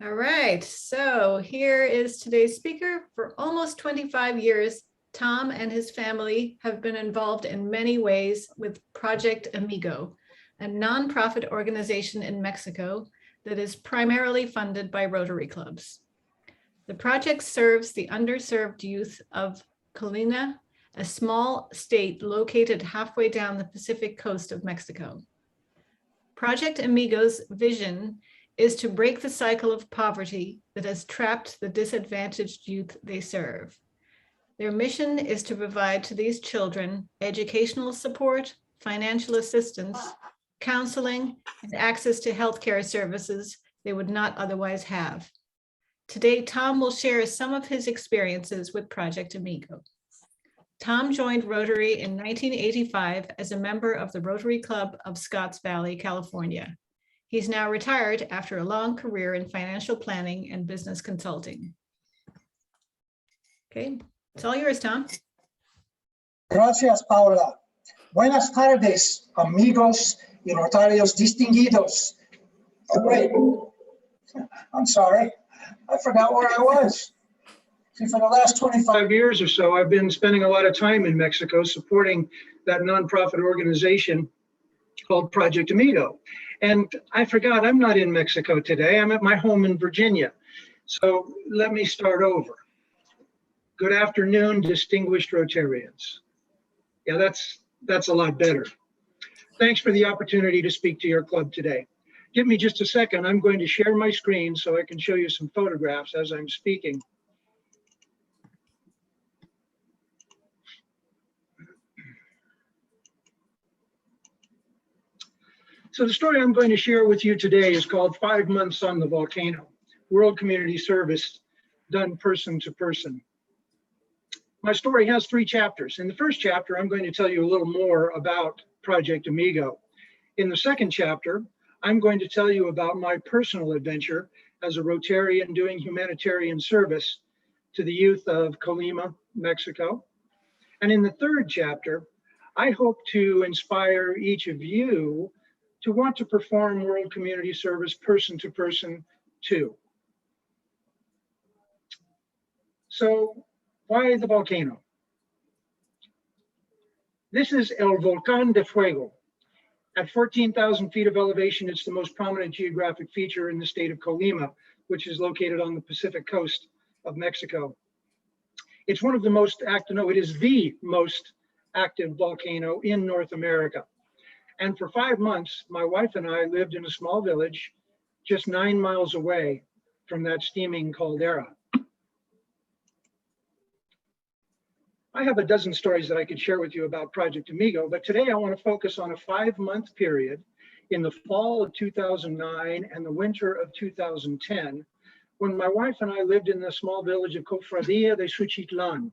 All right, so here is today's speaker. For almost 25 years, Tom and his family have been involved in many ways with Project Amigo, a nonprofit organization in Mexico that is primarily funded by Rotary Clubs. The project serves the underserved youth of Colima, a small state located halfway down the Pacific coast of Mexico. Project Amigo's vision is to break the cycle of poverty that has trapped the disadvantaged youth they serve. Their mission is to provide to these children educational support, financial assistance, counseling, and access to healthcare services they would not otherwise have. Today, Tom will share some of his experiences with Project Amigo. Tom joined Rotary in 1985 as a member of the Rotary Club of Scotts Valley, California. He's now retired after a long career in financial planning and business consulting. Okay, it's all yours, Tom. Gracias, Paula. Buenas tardes, amigos y notarios distinguidos. Oh, wait, I'm sorry. I forgot where I was. See, for the last 25 years or so, I've been spending a lot of time in Mexico supporting that nonprofit organization called Project Amigo. And I forgot I'm not in Mexico today. I'm at my home in Virginia. So let me start over. Good afternoon, distinguished Rotarians. Yeah, that's a lot better. Thanks for the opportunity to speak to your club today. Give me just a second. I'm going to share my screen so I can show you some photographs as I'm speaking. So the story I'm going to share with you today is called 5 Months on the Volcano, World Community Service Done Person to Person. My story has 3 chapters. In the first chapter, I'm going to tell you a little more about Project Amigo. In the second chapter, I'm going to tell you about my personal adventure as a Rotarian doing humanitarian service to the youth of Colima, Mexico. And in the third chapter, I hope to inspire each of you to want to perform world community service person to person too. So why the volcano? This is El Volcán de Fuego. At 14,000 feet of elevation, it's the most prominent geographic feature in the state of Colima, which is located on the Pacific coast of Mexico. It's one of the most active, no, it is the most active volcano in North America. And for 5 months, my wife and I lived in a small village just 9 miles away from that steaming caldera. I have a dozen stories that I could share with you about Project Amigo, but today I want to focus on a 5-month period in the fall of 2009 and the winter of 2010, when my wife and I lived in the small village of Cofradía de Suchitlan.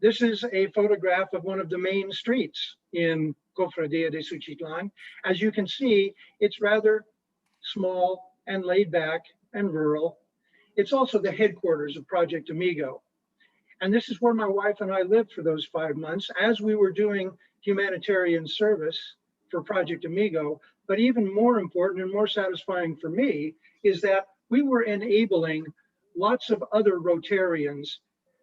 This is a photograph of one of the main streets in Cofradía de Suchitlan. As you can see, it's rather small and laid back and rural. It's also the headquarters of Project Amigo. And this is where my wife and I lived for those 5 months as we were doing humanitarian service for Project Amigo. But even more important and more satisfying for me is that we were enabling lots of other Rotarians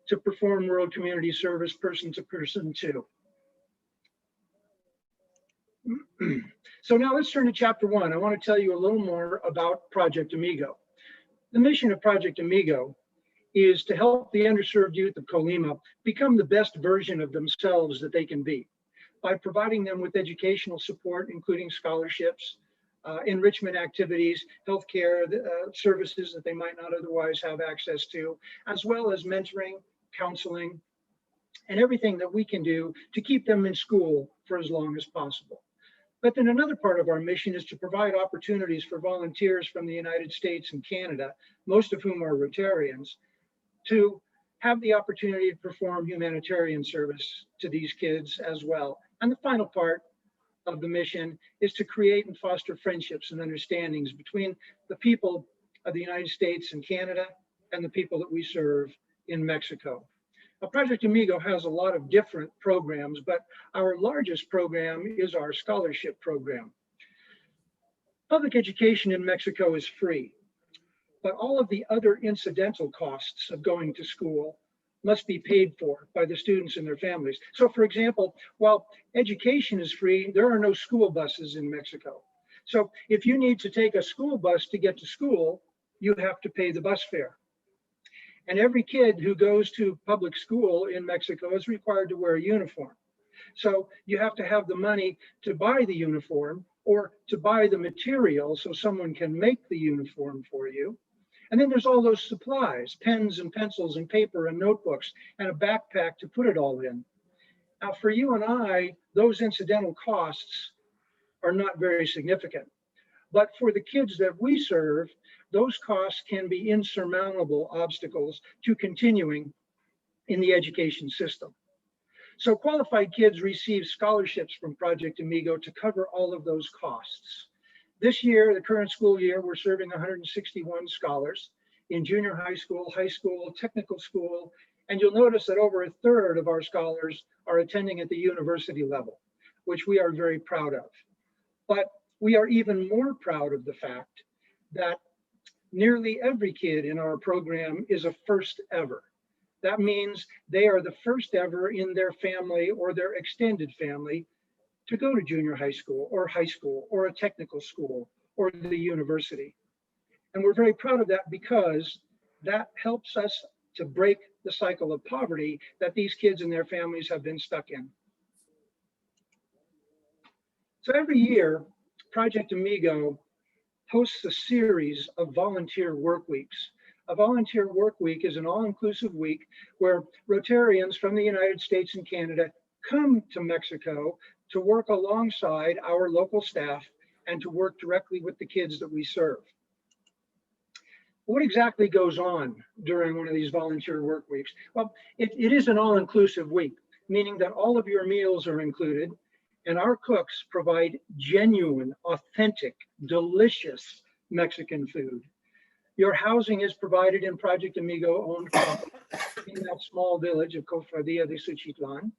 to perform world community service person to person too. So now let's turn to chapter 1. I want to tell you a little more about Project Amigo. The mission of Project Amigo is to help the underserved youth of Colima become the best version of themselves that they can be by providing them with educational support, including scholarships, enrichment activities, healthcare services that they might not otherwise have access to, as well as mentoring, counseling, and everything that we can do to keep them in school for as long as possible. But then another part of our mission is to provide opportunities for volunteers from the United States and Canada, most of whom are Rotarians, to have the opportunity to perform humanitarian service to these kids as well. And the final part of the mission is to create and foster friendships and understandings between the people of the United States and Canada and the people that we serve in Mexico. Now, Project Amigo has a lot of different programs, but our largest program is our scholarship program. Public education in Mexico is free. but all of the other incidental costs of going to school must be paid for by the students and their families. So for example, while education is free, there are no school buses in Mexico. So if you need to take a school bus to get to school, you have to pay the bus fare. And every kid who goes to public school in Mexico is required to wear a uniform. So you have to have the money to buy the uniform or to buy the material so someone can make the uniform for you. And then there's all those supplies, pens and pencils and paper and notebooks and a backpack to put it all in. Now, for you and I, those incidental costs are not very significant. But for the kids that we serve, those costs can be insurmountable obstacles to continuing in the education system. So qualified kids receive scholarships from Project Amigo to cover all of those costs. This year, the current school year, we're serving 161 scholars in junior high school, technical school, and you'll notice that over a third of our scholars are attending at the university level, which we are very proud of. But we are even more proud of the fact that nearly every kid in our program is a first ever. That means they are the first ever in their family or their extended family to go to junior high school or a technical school or the university. And we're very proud of that because that helps us to break the cycle of poverty that these kids and their families have been stuck in. So every year, Project Amigo hosts a series of volunteer work weeks. A volunteer work week is an all-inclusive week where Rotarians from the United States and Canada come to Mexico to work alongside our local staff and to work directly with the kids that we serve. What exactly goes on during one of these volunteer work weeks? Well, it is an all-inclusive week, meaning that all of your meals are included, and our cooks provide genuine, authentic, delicious Mexican food. Your housing is provided in Project Amigo owned property in that small village of Cofradía de Suchitlan.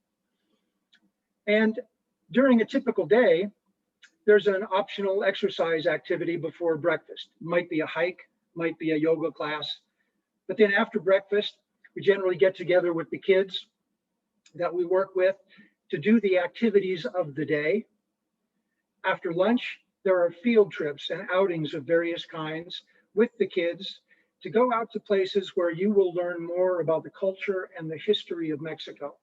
And during a typical day, there's an optional exercise activity before breakfast. Might be a hike, might be a yoga class. But then after breakfast, we generally get together with the kids that we work with to do the activities of the day. After lunch, there are field trips and outings of various kinds with the kids to go out to places where you will learn more about the culture and the history of Mexico.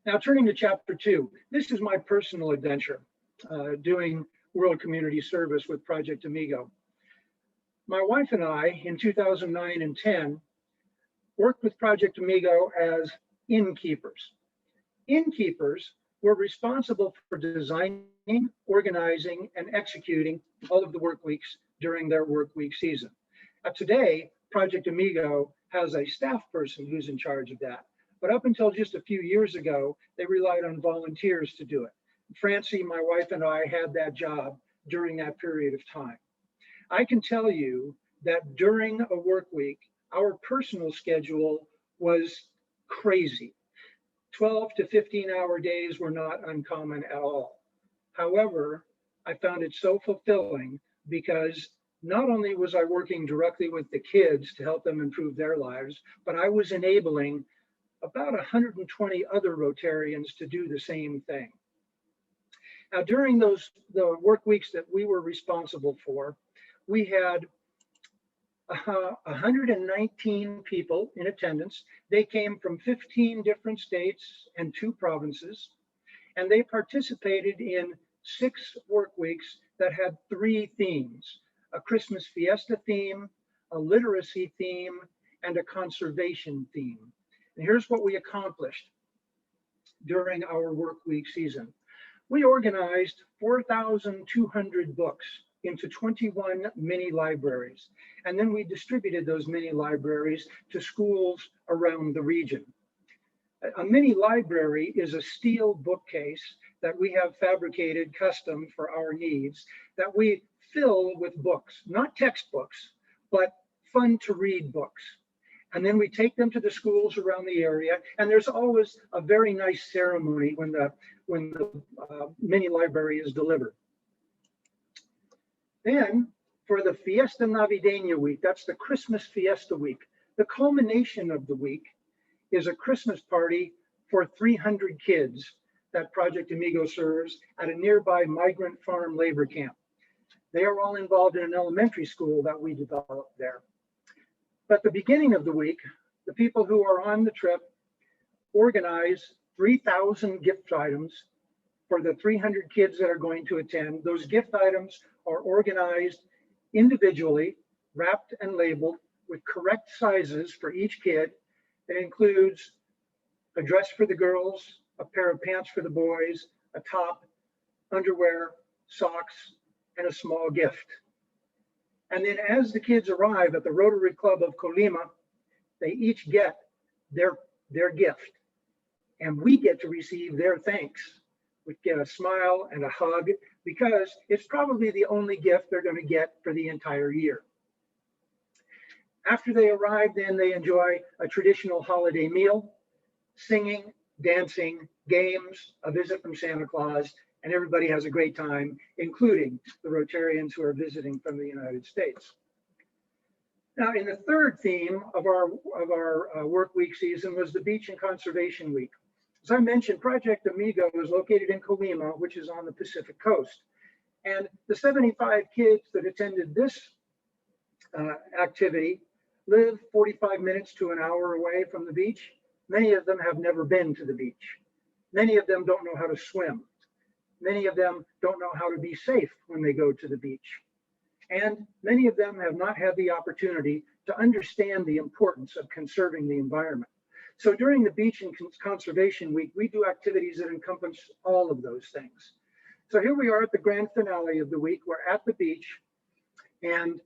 Now, turning to chapter 2, this is my personal adventure doing World Community Service with Project Amigo. My wife and I, in 2009 and 10, worked with Project Amigo as innkeepers. Innkeepers were responsible for designing, organizing, and executing all of the work weeks during their work week season. Today, Project Amigo has a staff person who's in charge of that. But up until just a few years ago, they relied on volunteers to do it. Francie, my wife, and I had that job during that period of time. I can tell you that during a work week, our personal schedule was crazy. 12 to 15-hour days were not uncommon at all. However, I found it so fulfilling because not only was I working directly with the kids to help them improve their lives, but I was enabling about 120 other Rotarians to do the same thing. Now, during the work weeks that we were responsible for, we had 119 people in attendance. They came from 15 different states and 2 provinces, and they participated in 6 work weeks that had 3 themes: a Christmas fiesta theme, a literacy theme, and a conservation theme. And here's what we accomplished during our work week season. We organized 4,200 books into 21 mini libraries. And then we distributed those mini libraries to schools around the region. A mini library is a steel bookcase that we have fabricated custom for our needs that we fill with books, not textbooks, but fun to read books. And then we take them to the schools around the area. And there's always a very nice ceremony when the mini library is delivered. Then for the Fiesta Navideña week, that's the Christmas Fiesta week, the culmination of the week is a Christmas party for 300 kids that Project Amigo serves at a nearby migrant farm labor camp. They are all involved in an elementary school that we developed there. But the beginning of the week, the people who are on the trip organize 3,000 gift items for the 300 kids that are going to attend. Those gift items are organized individually, wrapped and labeled with correct sizes for each kid. It includes a dress for the girls, a pair of pants for the boys, a top, underwear, socks, and a small gift. And then as the kids arrive at the Rotary Club of Colima, they each get their gift. And we get to receive their thanks. We get a smile and a hug because it's probably the only gift they're going to get for the entire year. After they arrive, then they enjoy a traditional holiday meal, singing, dancing, games, a visit from Santa Claus, and everybody has a great time, including the Rotarians who are visiting from the United States. Now, in the third theme of our work week season was the Beach and Conservation Week. As I mentioned, Project Amigo is located in Colima, which is on the Pacific coast. And the 75 kids that attended this activity live 45 minutes to an hour away from the beach. Many of them have never been to the beach. Many of them don't know how to swim. Many of them don't know how to be safe when they go to the beach. And many of them have not had the opportunity to understand the importance of conserving the environment. So during the Beach and Conservation Week, we do activities that encompass all of those things. So here we are at the grand finale of the week. We're at the beach, and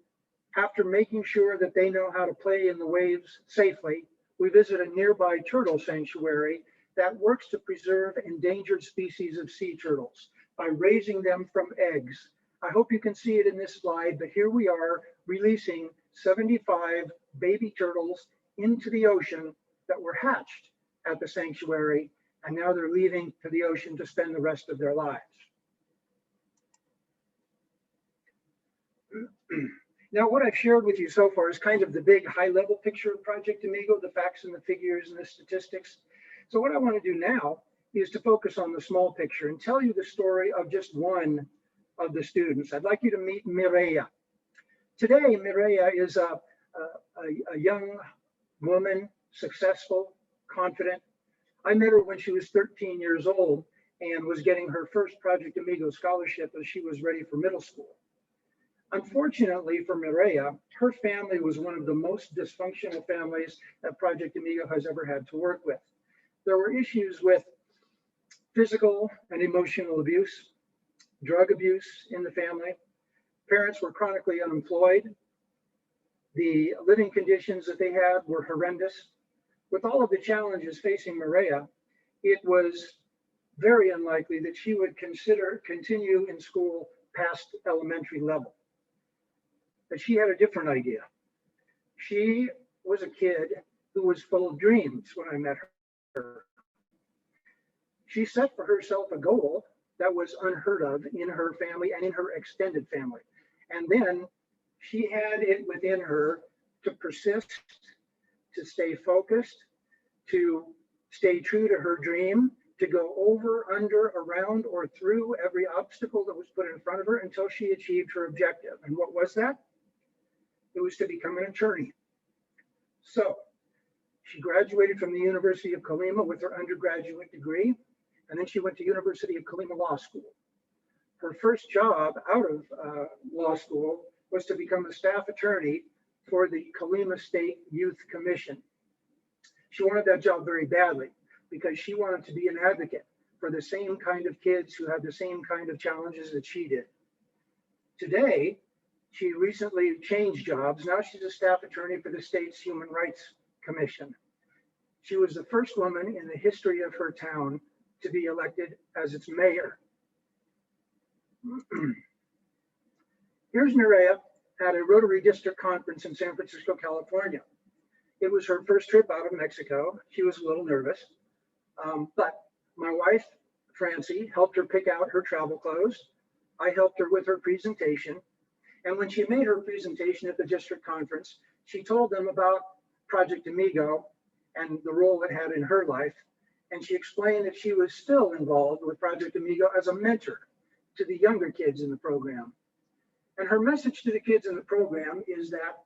after making sure that they know how to play in the waves safely, we visit a nearby turtle sanctuary that works to preserve endangered species of sea turtles by raising them from eggs. I hope you can see it in this slide, but here we are releasing 75 baby turtles into the ocean that were hatched at the sanctuary, and now they're leaving to the ocean to spend the rest of their lives. Now, what I've shared with you so far is kind of the big high-level picture of Project Amigo, the facts and the figures and the statistics. So what I want to do now is to focus on the small picture and tell you the story of just one of the students. I'd like you to meet Mireya. Today, Mireya is a young woman, successful, confident. I met her when she was 13 years old and was getting her first Project Amigo scholarship as she was ready for middle school. Unfortunately for Mireya, her family was one of the most dysfunctional families that Project Amigo has ever had to work with. There were issues with physical and emotional abuse, drug abuse in the family. Parents were chronically unemployed. The living conditions that they had were horrendous. With all of the challenges facing Mireya, it was very unlikely that she would continue in school past elementary level. But she had a different idea. She was a kid who was full of dreams when I met her. She set for herself a goal that was unheard of in her family and in her extended family. And then she had it within her to persist, to stay focused, to stay true to her dream, to go over, under, around, or through every obstacle that was put in front of her until she achieved her objective. And what was that? It was to become an attorney. So she graduated from the University of Colima with her undergraduate degree, and then she went to University of Colima Law School. Her first job out of law school was to become a staff attorney for the Colima State Youth Commission. She wanted that job very badly because she wanted to be an advocate for the same kind of kids who had the same kind of challenges that she did. Today, she recently changed jobs. Now she's a staff attorney for the state's Human Rights Commission. She was the first woman in the history of her town to be elected as its mayor. Here's Mireya at a Rotary District conference in San Francisco, California. It was her first trip out of Mexico. She was a little nervous, but my wife, Francie, helped her pick out her travel clothes. I helped her with her presentation. And when she made her presentation at the district conference, she told them about Project Amigo and the role it had in her life. And she explained that she was still involved with Project Amigo as a mentor to the younger kids in the program. And her message to the kids in the program is that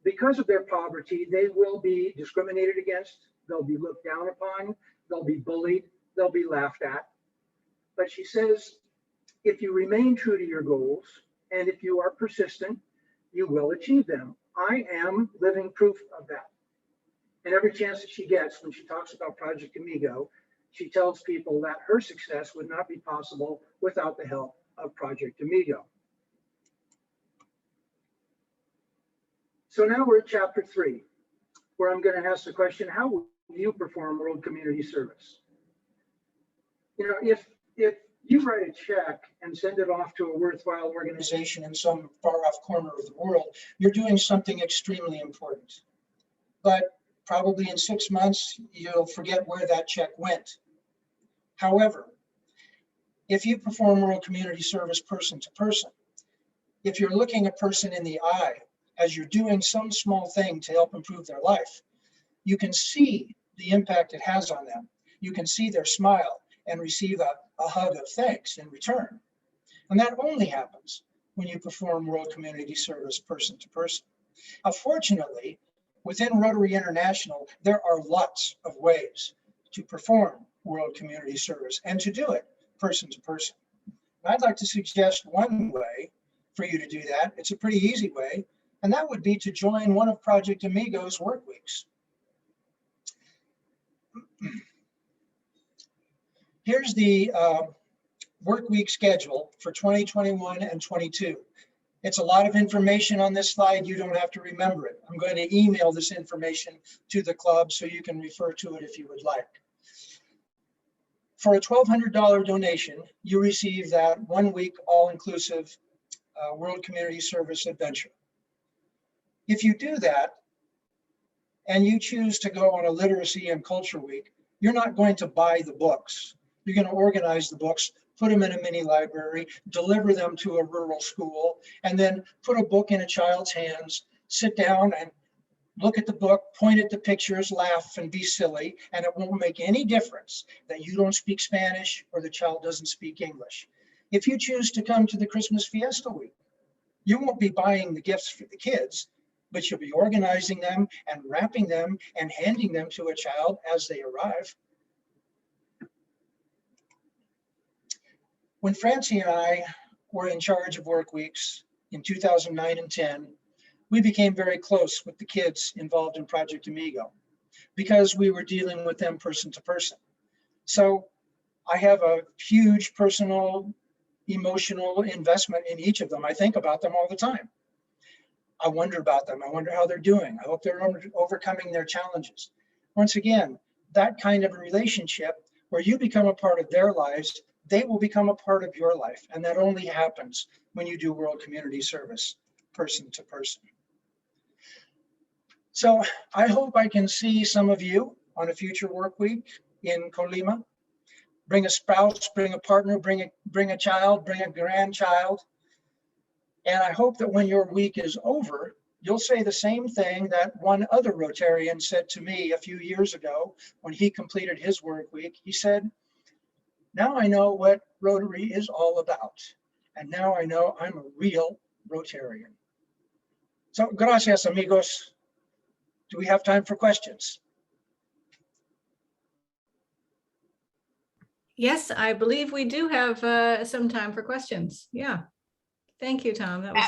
because of their poverty, they will be discriminated against, they'll be looked down upon, they'll be bullied, they'll be laughed at. But she says, if you remain true to your goals, and if you are persistent, you will achieve them. I am living proof of that. And every chance that she gets when she talks about Project Amigo, she tells people that her success would not be possible without the help of Project Amigo. So now we're at chapter 3, where I'm going to ask the question, how will you perform world community service? You know, if you write a check and send it off to a worthwhile organization in some far off corner of the world, you're doing something extremely important. But probably in 6 months, you'll forget where that check went. However, if you perform world community service person to person, if you're looking a person in the eye as you're doing some small thing to help improve their life, you can see the impact it has on them. You can see their smile and receive a hug of thanks in return. And that only happens when you perform world community service person to person. Fortunately, within Rotary International, there are lots of ways to perform world community service and to do it person to person. And I'd like to suggest one way for you to do that. It's a pretty easy way, and that would be to join one of Project Amigo's work weeks. Here's the work week schedule for 2021 and 22. It's a lot of information on this slide. You don't have to remember it. I'm going to email this information to the club so you can refer to it if you would like. For a $1,200 donation, you receive that 1 week all-inclusive World Community Service adventure. If you do that and you choose to go on a literacy and culture week, you're not going to buy the books. You're going to organize the books, put them in a mini library, deliver them to a rural school, and then put a book in a child's hands, sit down and look at the book, point at the pictures, laugh and be silly, and it won't make any difference that you don't speak Spanish or the child doesn't speak English. If you choose to come to the Christmas Fiesta week, you won't be buying the gifts for the kids, but you'll be organizing them and wrapping them and handing them to a child as they arrive. When Francie and I were in charge of work weeks in 2009 and 10, we became very close with the kids involved in Project Amigo because we were dealing with them person to person. So I have a huge personal, emotional investment in each of them. I think about them all the time. I wonder about them. I wonder how they're doing. I hope they're overcoming their challenges. Once again, that kind of a relationship where you become a part of their lives, they will become a part of your life. And that only happens when you do world community service person to person. So I hope I can see some of you on a future work week in Colima. Bring a spouse, bring a partner, bring a child, bring a grandchild. And I hope that when your week is over, you'll say the same thing that one other Rotarian said to me a few years ago when he completed his work week. He said, now I know what Rotary is all about. And now I know I'm a real Rotarian. So, gracias, amigos. Do we have time for questions? Yes, I believe we do have some time for questions. Yeah. Thank you, Tom. That was